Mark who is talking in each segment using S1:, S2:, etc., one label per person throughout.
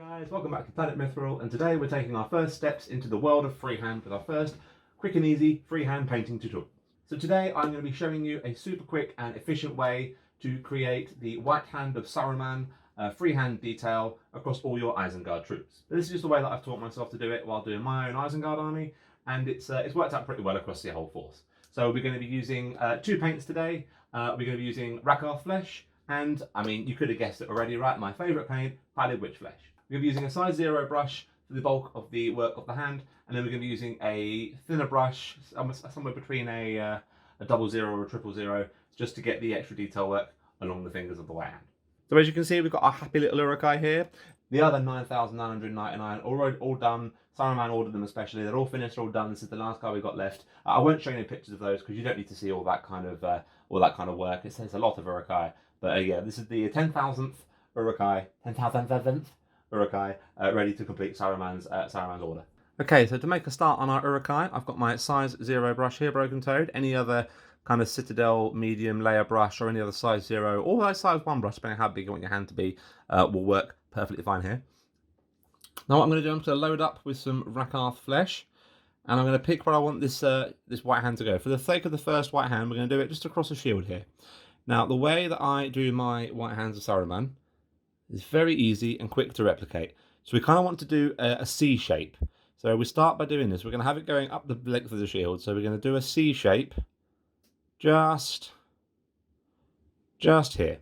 S1: Guys, welcome back to Planetmithril, and today we're taking our first steps into the world of freehand with our first quick and easy freehand painting tutorial. So today I'm going to be showing you a super quick and efficient way to create the White Hand of Saruman freehand detail across all your Isengard troops. This is just the way that I've taught myself to do it while doing my own Isengard army, and it's worked out pretty well across the whole force. So we're going to be using two paints today. We're going to be using Uruk Flesh, and I mean, you could have guessed it already, right? My favourite paint, Pallid Witch Flesh. We're going to be using a size 0 brush for the bulk of the work of the hand, and then we're going to be using a thinner brush, somewhere between a 00 or a 000, just to get the extra detail work along the fingers of the white hand. So as you can see, we've got our happy little Uruk Hai here. The other 9,999 already all done. Saruman ordered them especially. They're all finished, all done. This is the last card we got left. I won't show you any pictures of those because you don't need to see all that kind of work. It says a lot of Uruk Hai, but yeah, this is the 10,000th Uruk Hai, 10,000th Uruk Hai, ready to complete Saruman's order. Okay, so to make a start on our Uruk Hai, I've got my size 0 brush here, Broken Toad. Any other kind of Citadel medium layer brush or any other size 0 or size 1 brush, depending on how big you want your hand to be, will work perfectly fine here. Now what I'm going to do, I'm going to load up with some Uruk Flesh, and I'm going to pick where I want this this white hand to go. For the sake of the first white hand, we're going to do it just across the shield here. Now the way that I do my White Hands of Saruman is very easy and quick to replicate. So we kind of want to do a C shape. So we start by doing this. We're going to have it going up the length of the shield. So we're going to do a C shape just here.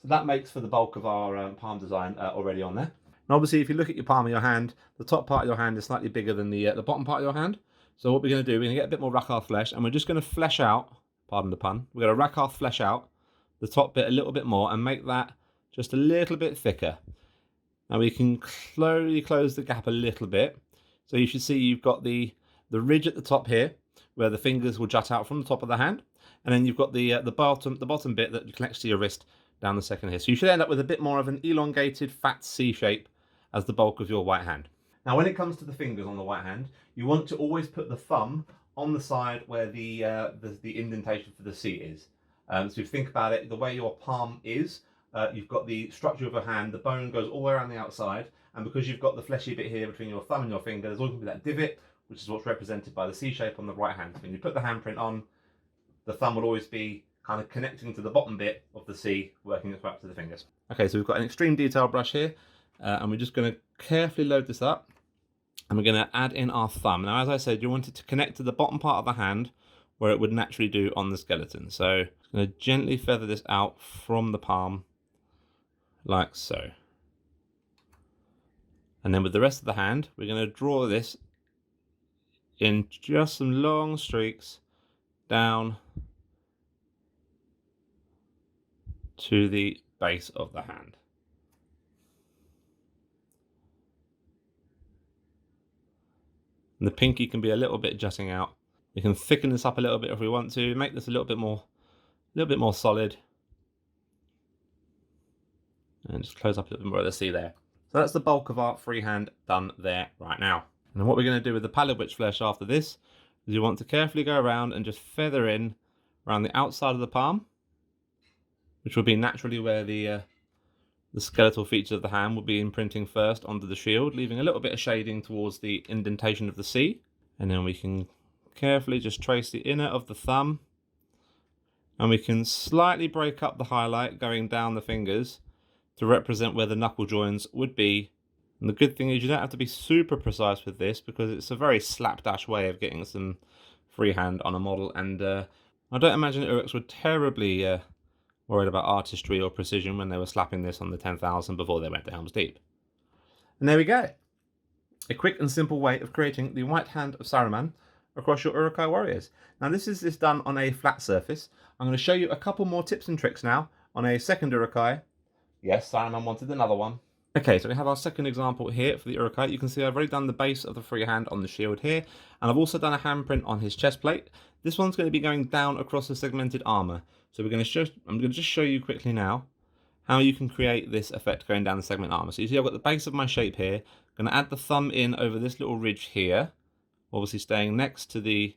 S1: So that makes for the bulk of our palm design already on there. And obviously, if you look at your palm of your hand, the top part of your hand is slightly bigger than the bottom part of your hand. So what we're going to do, we're going to get a bit more Uruk Flesh, and we're just going to flesh out, pardon the pun, we're going to Uruk Flesh out the top bit a little bit more and make that just a little bit thicker. Now we can slowly close the gap a little bit. So you should see you've got the ridge at the top here, where the fingers will jut out from the top of the hand, and then you've got the bottom bit that connects to your wrist down the second here. So you should end up with a bit more of an elongated fat C shape as the bulk of your white hand. Now when it comes to the fingers on the white hand, you want to always put the thumb on the side where the indentation for the C is. So if you think about it, the way your palm is, you've got the structure of your hand, the bone goes all the way around the outside, and because you've got the fleshy bit here between your thumb and your finger, there's always going to be that divot, which is what's represented by the C shape on the right hand. So when you put the handprint on, the thumb will always be kind of connecting to the bottom bit of the C, working its way up to the fingers. Okay, so we've got an extreme detail brush here, and we're just going to carefully load this up, and we're going to add in our thumb. Now, as I said, you want it to connect to the bottom part of the hand where it would naturally do on the skeleton. So I'm going to gently feather this out from the palm, like so. And then with the rest of the hand, we're going to draw this in just some long streaks down to the base of the hand. And the pinky can be a little bit jutting out. We can thicken this up a little bit if we want to, make this a little bit more solid. And just close up a little bit more of the C there. So that's the bulk of our freehand done there right now. And then what we're going to do with the Pallid Witch Flesh after this is you want to carefully go around and just feather in around the outside of the palm, which will be naturally where the skeletal features of the hand will be imprinting first onto the shield, leaving a little bit of shading towards the indentation of the C. And then we can carefully just trace the inner of the thumb, and we can slightly break up the highlight going down the fingers to represent where the knuckle joins would be. And the good thing is you don't have to be super precise with this because it's a very slapdash way of getting some freehand on a model, and I don't imagine Uruks were terribly worried about artistry or precision when they were slapping this on the 10,000 before they went to Helm's Deep. And there we go. A quick and simple way of creating the White Hand of Saruman across your Uruk Hai warriors. Now this is done on a flat surface. I'm going to show you a couple more tips and tricks now on a second Uruk Hai. Yes, Saruman wanted another one. Okay, so we have our second example here for the Uruk Hai. You can see I've already done the base of the freehand on the shield here, and I've also done a handprint on his chest plate. This one's going to be going down across the segmented armor. So I'm going to just show you quickly now how you can create this effect going down the segment armor. So you see I've got the base of my shape here. I'm going to add the thumb in over this little ridge here, obviously staying next to the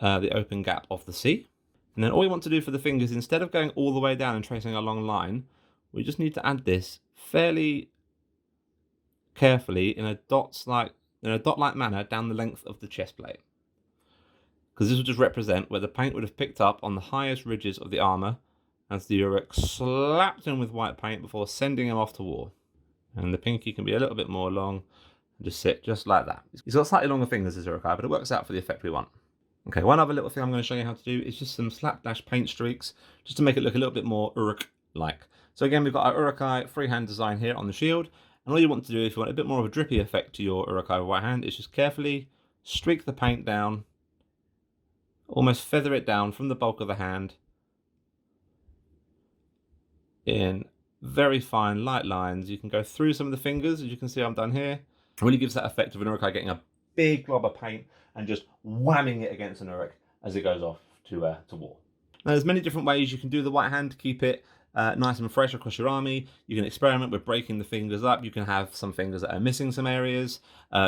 S1: open gap of the C. And then all we want to do for the fingers, instead of going all the way down and tracing a long line, we just need to add this fairly carefully in a dot-like manner down the length of the chest plate, because this would just represent where the paint would have picked up on the highest ridges of the armour as the Uruk slapped him with white paint before sending him off to war. And the pinky can be a little bit more long and just sit just like that. He's got slightly longer fingers, this Uruk Hai, but it works out for the effect we want. Okay, one other little thing I'm going to show you how to do is just some slapdash paint streaks, just to make it look a little bit more Uruk-like. So again, we've got our Uruk Hai freehand design here on the shield, and all you want to do if you want a bit more of a drippy effect to your Uruk Hai White Hand is just carefully streak the paint down, almost feather it down from the bulk of the hand in very fine light lines. You can go through some of the fingers, as you can see I'm done here. It really gives that effect of an Uruk Hai getting a big glob of paint and just whamming it against an Uruk as it goes off to war. Now there's many different ways you can do the White Hand to keep it nice and fresh across your army. You can experiment with breaking the fingers up. You can have some fingers that are missing some areas,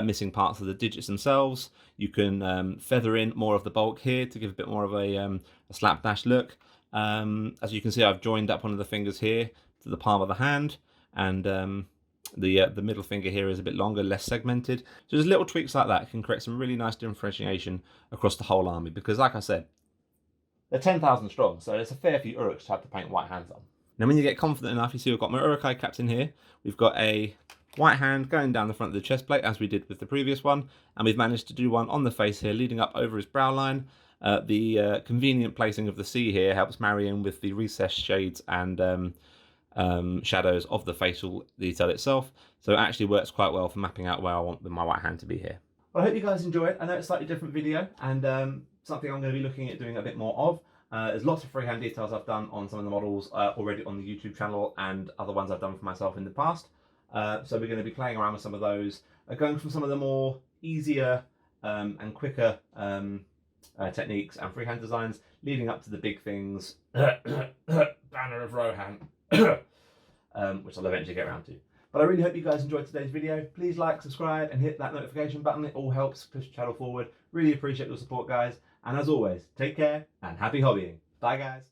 S1: missing parts of the digits themselves. You can feather in more of the bulk here to give a bit more of a slapdash look. As you can see, I've joined up one of the fingers here to the palm of the hand, and the middle finger here is a bit longer, less segmented. So just little tweaks like that can create some really nice differentiation across the whole army, because like I said, they're 10,000 strong, so there's a fair few Uruks to have to paint white hands on. Now when you get confident enough, you see I've got my Uruk Hai captain here. We've got a white hand going down the front of the chest plate as we did with the previous one, and we've managed to do one on the face here leading up over his brow line. The convenient placing of the C here helps marry in with the recessed shades and shadows of the facial detail itself, so it actually works quite well for mapping out where I want my white hand to be here. Well, I hope you guys enjoyed. I know it's a slightly different video, and something I'm going to be looking at doing a bit more of. There's lots of freehand details I've done on some of the models already on the YouTube channel, and other ones I've done for myself in the past. So we're going to be playing around with some of those, going from some of the more easier and quicker techniques and freehand designs, leading up to the big things, Banner of Rohan, which I'll eventually get around to. But I really hope you guys enjoyed today's video. Please like, subscribe, and hit that notification button. It all helps push the channel forward. Really appreciate your support, guys. And as always, take care and happy hobbying. Bye, guys.